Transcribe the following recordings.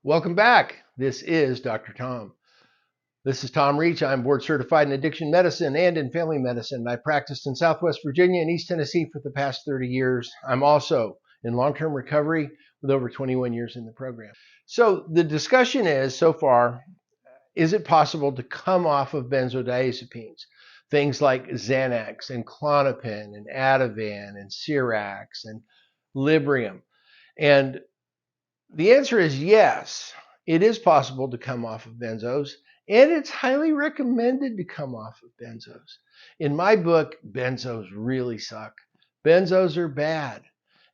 Welcome back. This is Dr. Tom. This is Tom Reach. I'm board certified in addiction medicine and in family medicine. I practiced in Southwest Virginia and East Tennessee for the past 30 years. I'm also in long-term recovery with over 21 years in the program. So the discussion is, so far, is it possible to come off of benzodiazepines? Things like Xanax and Klonopin and Ativan and Cirax and Librium. And the answer is yes. It is possible to come off of benzos, and it's highly recommended to come off of benzos. In my book, benzos really suck. Benzos are bad.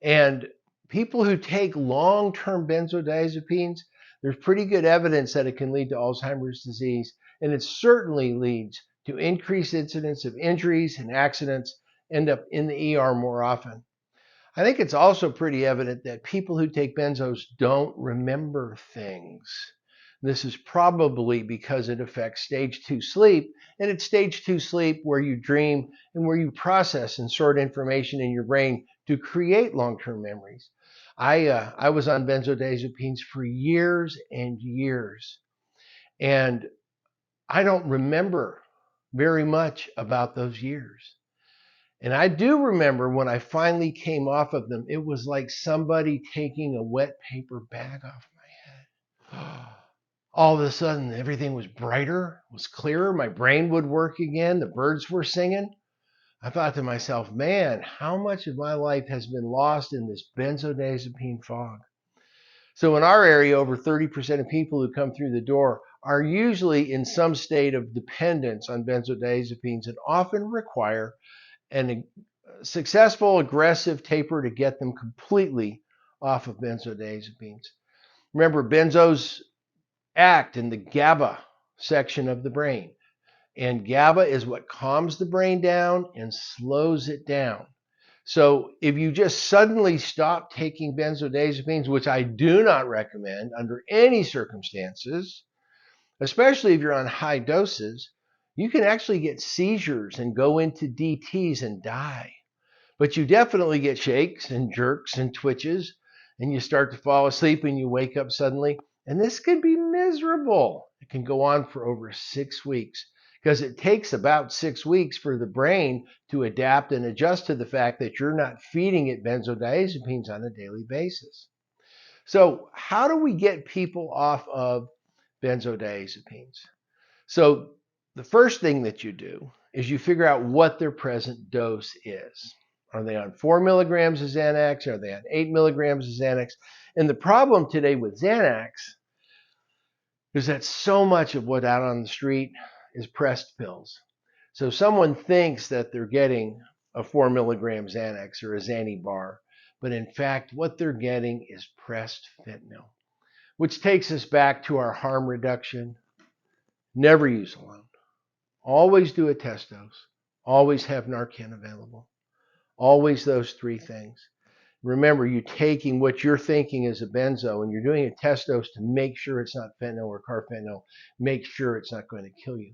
And people who take long-term benzodiazepines, there's pretty good evidence that it can lead to Alzheimer's disease, and it certainly leads to increased incidence of injuries and accidents, end up in the ER more often. I think it's also pretty evident that people who take benzos don't remember things. This is probably because it affects stage 2 sleep, and it's stage 2 sleep where you dream and where you process and sort information in your brain to create long-term memories. I was on benzodiazepines for years and years, and I don't remember very much about those years. And I do remember when I finally came off of them, it was like somebody taking a wet paper bag off my head. All of a sudden, everything was brighter, was clearer. My brain would work again. The birds were singing. I thought to myself, man, how much of my life has been lost in this benzodiazepine fog? So in our area, over 30% of people who come through the door are usually in some state of dependence on benzodiazepines and often require a successful aggressive taper to get them completely off of benzodiazepines. Remember, benzos act in the GABA section of the brain, and GABA is what calms the brain down and slows it down. So if you just suddenly stop taking benzodiazepines, which I do not recommend under any circumstances, especially if you're on high doses, you can actually get seizures and go into DTs and die. But you definitely get shakes and jerks and twitches, and you start to fall asleep and you wake up suddenly. And this can be miserable. It can go on for over 6 weeks because it takes about 6 weeks for the brain to adapt and adjust to the fact that you're not feeding it benzodiazepines on a daily basis. So how do we get people off of benzodiazepines? So the first thing that you do is you figure out what their present dose is. Are they on 4 milligrams of Xanax? Are they on 8 milligrams of Xanax? And the problem today with Xanax is that so much of what's out on the street is pressed pills. So someone thinks that they're getting a 4 milligram Xanax or a Xanny bar, but in fact, what they're getting is pressed fentanyl, which takes us back to our harm reduction. Never use alone. Always do a test dose. Always have Narcan available. Always those 3 things. Remember, you're taking what you're thinking is a benzo and you're doing a test dose to make sure it's not fentanyl or carfentanil. Make sure it's not going to kill you.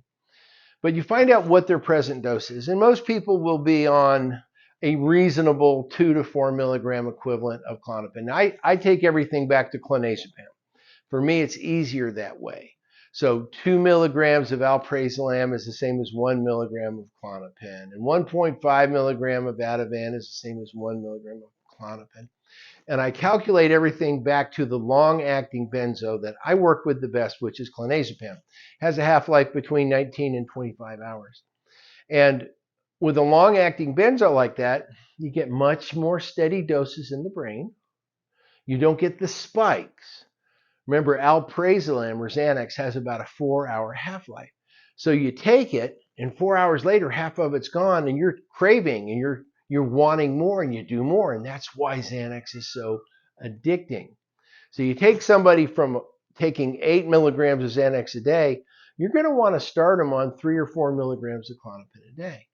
But you find out what their present dose is. And most people will be on a reasonable 2 to 4 milligram equivalent of Klonopin. I take everything back to clonazepam. For me, it's easier that way. So 2 milligrams of alprazolam is the same as 1 milligram of Klonopin, and 1.5 milligram of Ativan is the same as 1 milligram of Klonopin. And I calculate everything back to the long-acting benzo that I work with the best, which is clonazepam. It has a half-life between 19 and 25 hours. And with a long-acting benzo like that, you get much more steady doses in the brain. You don't get the spikes. Remember, alprazolam or Xanax has about a 4-hour half-life. So you take it, and 4 hours later, half of it's gone, and you're craving, and you're wanting more, and you do more, and that's why Xanax is so addicting. So you take somebody from taking 8 milligrams of Xanax a day, you're going to want to start them on 3 or 4 milligrams of Klonopin a day.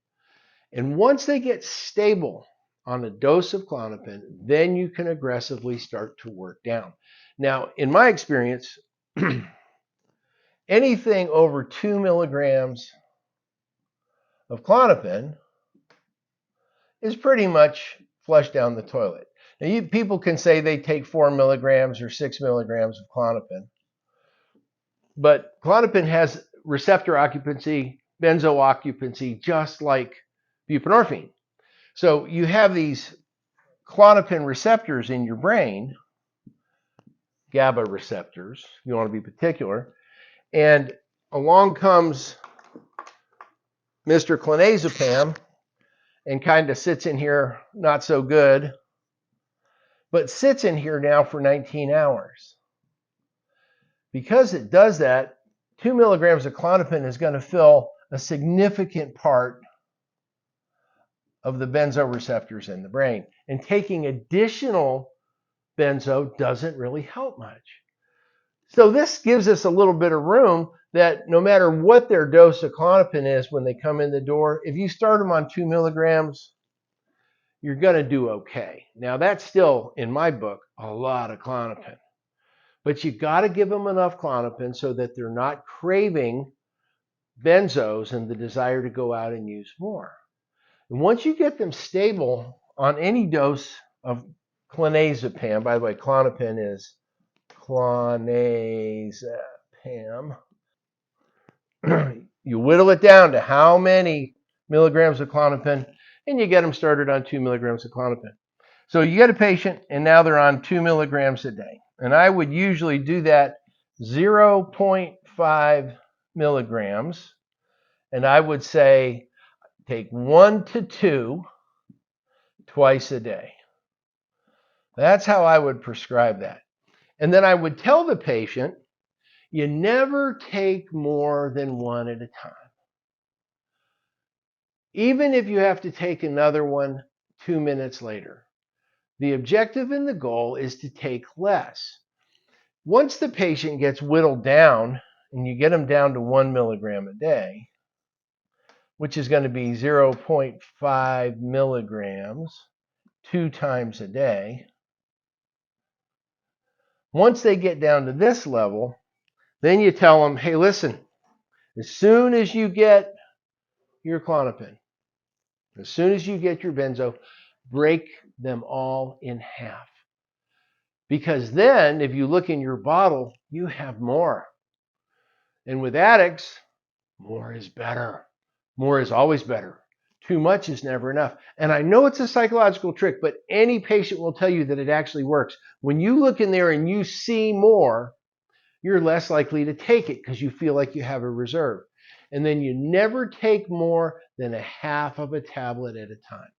And once they get stable on a dose of Klonopin, then you can aggressively start to work down. Now, in my experience, anything over 2 milligrams of Klonopin is pretty much flushed down the toilet. Now, people can say they take 4 milligrams or 6 milligrams of Klonopin, but Klonopin has receptor occupancy, benzo occupancy, just like buprenorphine. So you have these Klonopin receptors in your brain, GABA receptors, you want to be particular, and along comes Mr. Clonazepam and kind of sits in here not so good, but sits in here now for 19 hours. Because it does that, 2 milligrams of Klonopin is going to fill a significant part of the benzo receptors in the brain. And taking additional benzo doesn't really help much. So this gives us a little bit of room that no matter what their dose of Klonopin is when they come in the door, if you start them on 2 milligrams, you're going to do okay. Now, that's still, in my book, a lot of Klonopin. But you got to give them enough Klonopin so that they're not craving benzos and the desire to go out and use more. And once you get them stable on any dose of clonazepam, by the way, Klonopin is clonazepam, you whittle it down to how many milligrams of Klonopin, and you get them started on 2 milligrams of Klonopin. So you get a patient, and now they're on 2 milligrams a day. And I would usually do that 0.5 milligrams. And I would say take 1 to 2 twice a day. That's how I would prescribe that. And then I would tell the patient, you never take more than 1 at a time. Even if you have to take another one 2 minutes later. The objective and the goal is to take less. Once the patient gets whittled down, and you get them down to 1 milligram a day, which is going to be 0.5 milligrams 2 times a day. Once they get down to this level, then you tell them, hey, listen, as soon as you get your Klonopin, as soon as you get your benzo, break them all in half. Because then, if you look in your bottle, you have more. And with addicts, more is better. More is always better. Too much is never enough. And I know it's a psychological trick, but any patient will tell you that it actually works. When you look in there and you see more, you're less likely to take it because you feel like you have a reserve. And then you never take more than a half of a tablet at a time.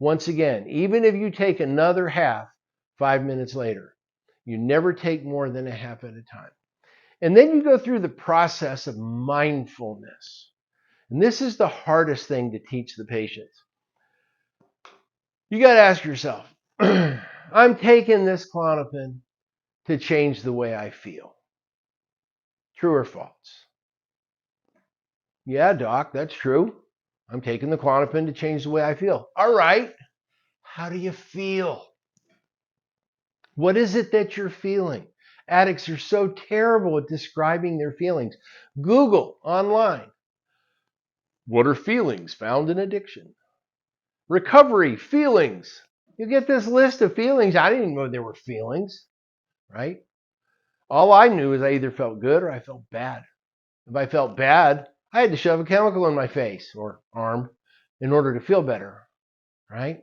Once again, even if you take another half 5 minutes later, you never take more than a half at a time. And then you go through the process of mindfulness. And this is the hardest thing to teach the patients. You got to ask yourself, I'm taking this Klonopin to change the way I feel. True or false? Yeah, doc, that's true. I'm taking the Klonopin to change the way I feel. All right. How do you feel? What is it that you're feeling? Addicts are so terrible at describing their feelings. Google online. What are feelings found in addiction? Recovery, feelings. You get this list of feelings. I didn't know there were feelings, right? All I knew is I either felt good or I felt bad. If I felt bad, I had to shove a chemical in my face or arm in order to feel better, right?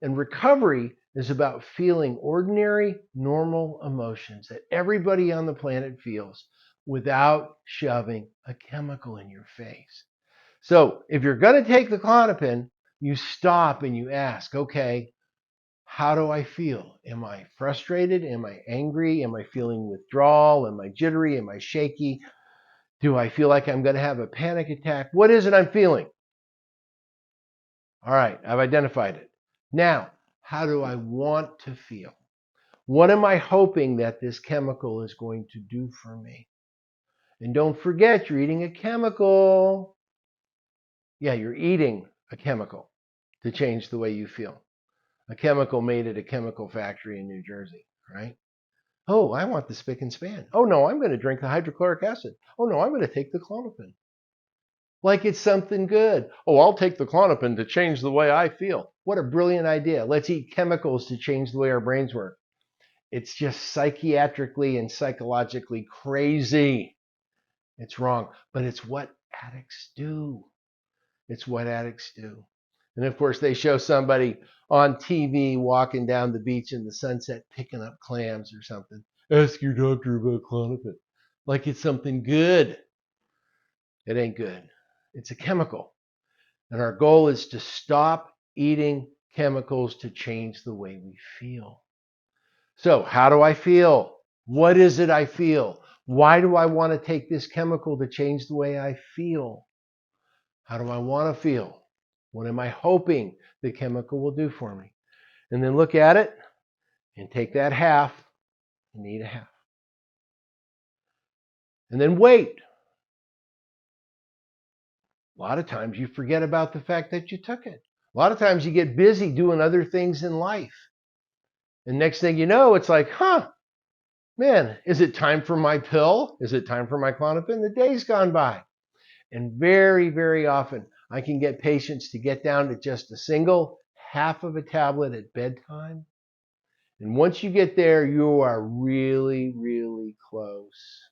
And recovery is about feeling ordinary, normal emotions that everybody on the planet feels without shoving a chemical in your face. So if you're going to take the Klonopin, you stop and you ask, okay, how do I feel? Am I frustrated? Am I angry? Am I feeling withdrawal? Am I jittery? Am I shaky? Do I feel like I'm going to have a panic attack? What is it I'm feeling? All right, I've identified it. Now, how do I want to feel? What am I hoping that this chemical is going to do for me? And don't forget, you're eating a chemical. Yeah, you're eating a chemical to change the way you feel. A chemical made at a chemical factory in New Jersey, right? Oh, I want the spick and span. Oh, no, I'm going to drink the hydrochloric acid. Oh, no, I'm going to take the Klonopin. Like it's something good. Oh, I'll take the Klonopin to change the way I feel. What a brilliant idea. Let's eat chemicals to change the way our brains work. It's just psychiatrically and psychologically crazy. It's wrong, but it's what addicts do. It's what addicts do. And of course, they show somebody on TV walking down the beach in the sunset picking up clams or something. Ask your doctor about Klonopin. Like it's something good. It ain't good. It's a chemical. And our goal is to stop eating chemicals to change the way we feel. So, how do I feel? What is it I feel? Why do I want to take this chemical to change the way I feel? How do I want to feel? What am I hoping the chemical will do for me? And then look at it and take that half and eat a half. And then wait. A lot of times you forget about the fact that you took it. A lot of times you get busy doing other things in life. And next thing you know, it's like, man, is it time for my pill? Is it time for my Klonopin? The day's gone by. And very, very often, I can get patients to get down to just a single half of a tablet at bedtime. And once you get there, you are really, really close.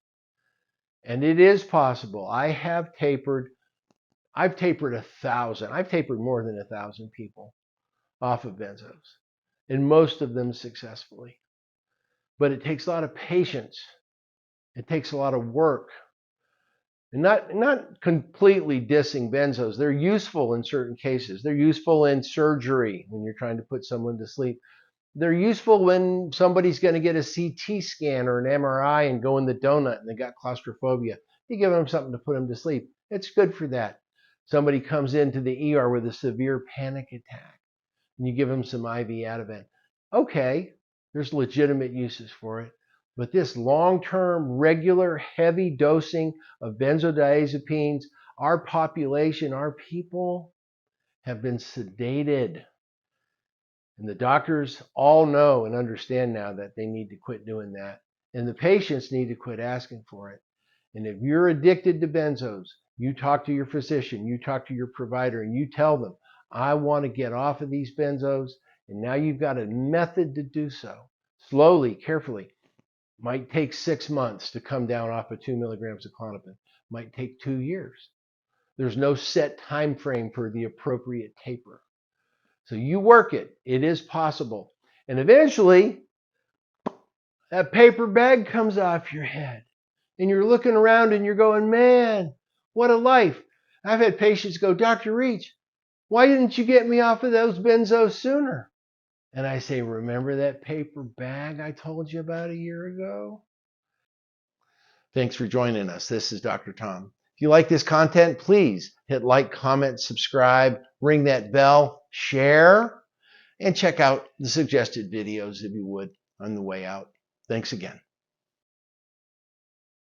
And it is possible. I've tapered 1,000. I've tapered more than 1,000 people off of benzos, and most of them successfully. But it takes a lot of patience. It takes a lot of work. And not completely dissing benzos. They're useful in certain cases. They're useful in surgery when you're trying to put someone to sleep. They're useful when somebody's going to get a CT scan or an MRI and go in the donut and they got claustrophobia. You give them something to put them to sleep. It's good for that. Somebody comes into the ER with a severe panic attack and you give them some IV Ativan. Okay, there's legitimate uses for it. But this long-term, regular, heavy dosing of benzodiazepines, our population, our people have been sedated. And the doctors all know and understand now that they need to quit doing that. And the patients need to quit asking for it. And if you're addicted to benzos, you talk to your physician, you talk to your provider, and you tell them, I want to get off of these benzos. And now you've got a method to do so. Slowly, carefully. Might take 6 months to come down off of 2 milligrams of Klonopin. Might take 2 years. There's no set time frame for the appropriate taper. So you work it. It is possible. And eventually, that paper bag comes off your head. And you're looking around and you're going, man, what a life. I've had patients go, Dr. Reach, why didn't you get me off of those benzos sooner? And I say, remember that paper bag I told you about a year ago? Thanks for joining us. This is Dr. Tom. If you like this content, please hit like, comment, subscribe, ring that bell, share, and check out the suggested videos if you would on the way out. Thanks again.